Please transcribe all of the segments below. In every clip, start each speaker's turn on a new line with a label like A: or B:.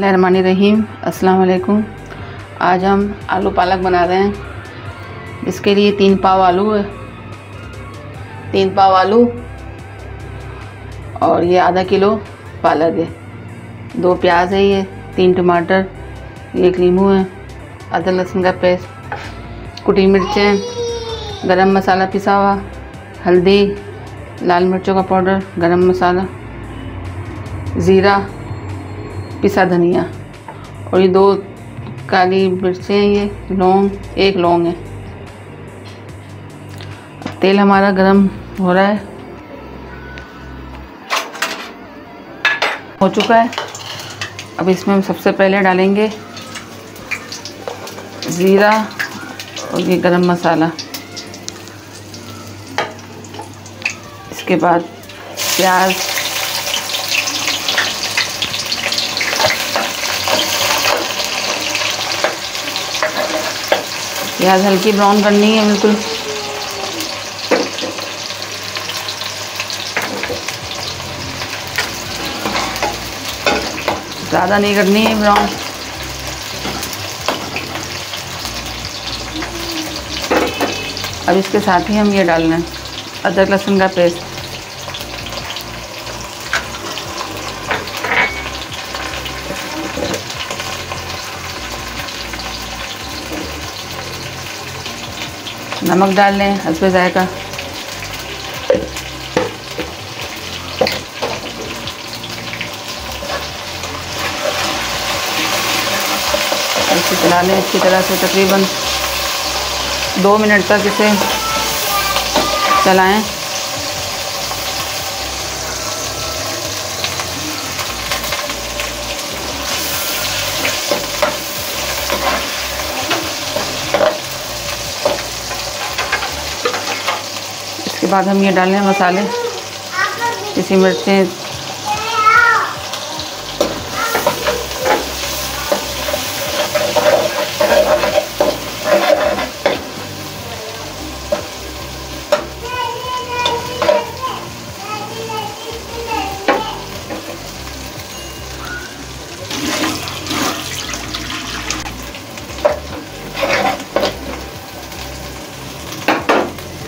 A: बिस्मिल्लाहिर्रहमानिर्रहीम। अस्सलाम वालेकुम। आज हम आलू पालक बना रहे हैं। इसके लिए 3 पाव आलू है, 3 पाव आलू और ये आधा किलो पालक है। 2 प्याज है, ये 3 टमाटर, 1 नींबू है, अदरक लहसुन का पेस्ट, कुटी मिर्चें, गरम मसाला पिसा हुआ, हल्दी, लाल मिर्चों का पाउडर, गरम मसाला, ज़ीरा, पिसा धनिया और ये 2 काली मिर्चें, ये लौंग, 1 लौंग है। तेल हमारा गरम हो रहा है, हो चुका है। अब इसमें हम सबसे पहले डालेंगे ज़ीरा और ये गरम मसाला, इसके बाद प्याज, प्याज हल्की ब्राउन करनी है बिल्कुल। ज़्यादा नहीं करनी है ब्राउन। अब इसके साथ ही हम ये डालना है अदरक लहसुन का पेस्ट, नमक डाल लें हस्बे जायका, इसे चला लें अच्छी तरह से। तकरीबन 2 मिनट तक इसे चलाएं। इसके बाद हम ये डालें मसाले, पिसी मिर्चें,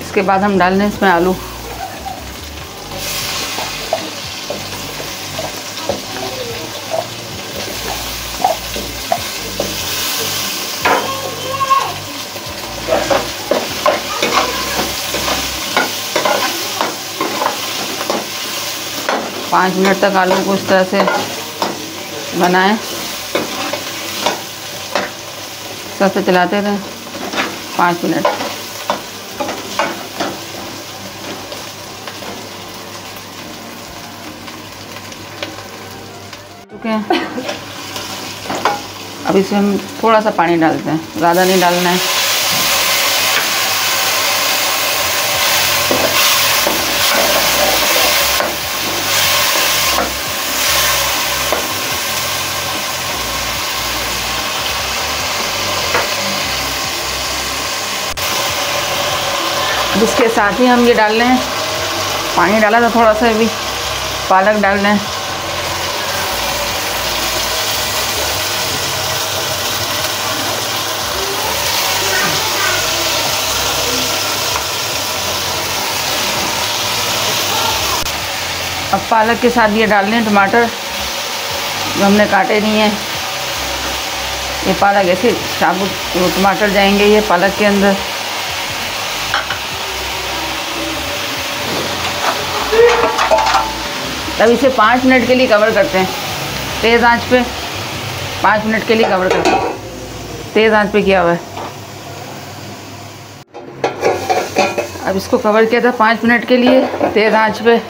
A: इसके बाद हम डाल दें इसमें आलू। पाँच मिनट तक आलू को इस तरह से बनाएं, इस तरह से चलाते रहें 5 मिनट। अब इसमें हम थोड़ा सा पानी डालते हैं, ज़्यादा नहीं डालना है। अब इसके साथ ही हम ये डाल लें, पानी डाला था थोड़ा सा, भी पालक डाल लें। अब पालक के साथ ये डाल लें टमाटर, जो हमने काटे नहीं हैं। ये पालक ऐसे साबुत टमाटर जाएंगे ये पालक के अंदर। अब इसे 5 मिनट के लिए कवर करते हैं, तेज़ आंच पे 5 मिनट के लिए कवर करते हैं। तेज़ आंच पे किया हुआ है। अब इसको कवर किया था 5 मिनट के लिए तेज़ आंच पे।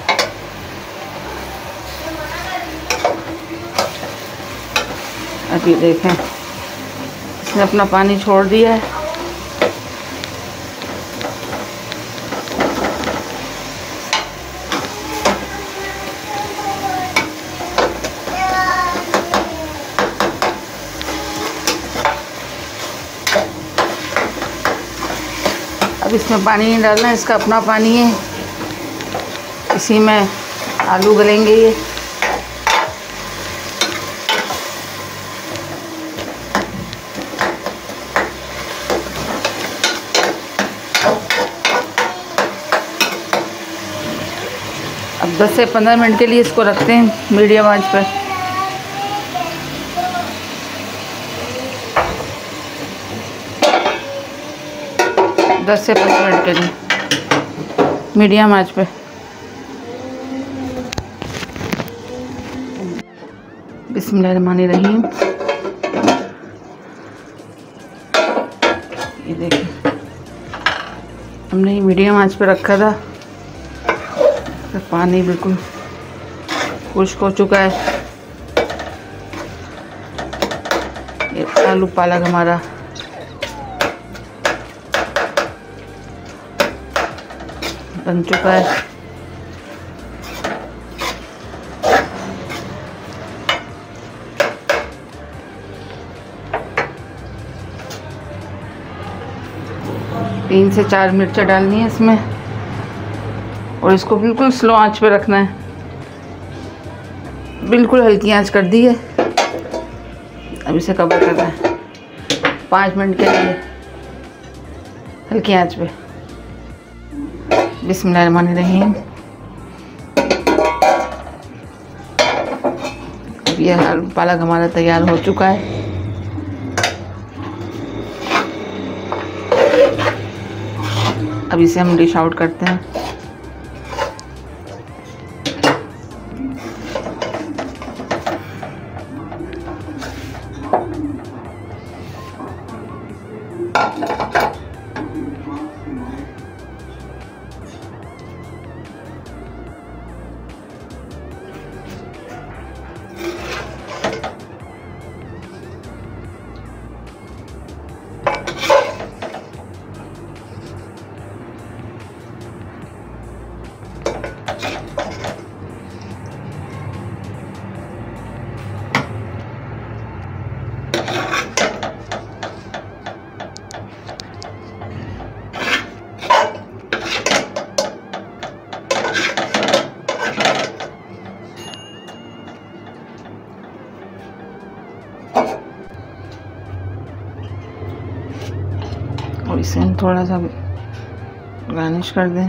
A: अभी देखें इसने अपना पानी छोड़ दिया है। अब इसमें पानी नहीं डालना है, इसका अपना पानी है, इसी में आलू गलेंगे ये। अब 10 से 15 मिनट के लिए इसको रखते हैं मीडियम आंच पर। दस से 15 मिनट के लिए मीडियम आंच पे। बिस्मिल्लाहिर्रहमानिर्रहीम। ये देखिए हमने ये मीडियम आंच पे रखा था, तो पानी बिल्कुल खुश्क हो चुका है। ये आलू पालक हमारा बन चुका है। तीन से 4 मिर्चा डालनी है इसमें और इसको बिल्कुल स्लो आंच पे रखना है। बिल्कुल हल्की आंच कर दी है। अब इसे कवर करना है 5 मिनट के लिए हल्की आंच पे। बिस्मिल्लाहिर्रहमानिर्रहीम। अब ये आलू पालक हमारा तैयार हो चुका है। अब इसे हम डिश आउट करते हैं। और इसे हम थोड़ा सा गार्निश कर दें।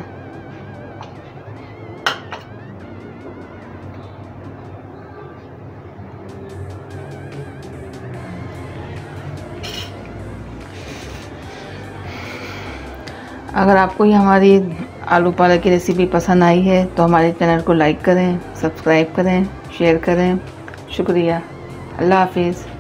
A: अगर आपको ये हमारी आलू पालक की रेसिपी पसंद आई है तो हमारे चैनल को लाइक करें, सब्सक्राइब करें, शेयर करें। शुक्रिया। अल्लाह हाफिज़।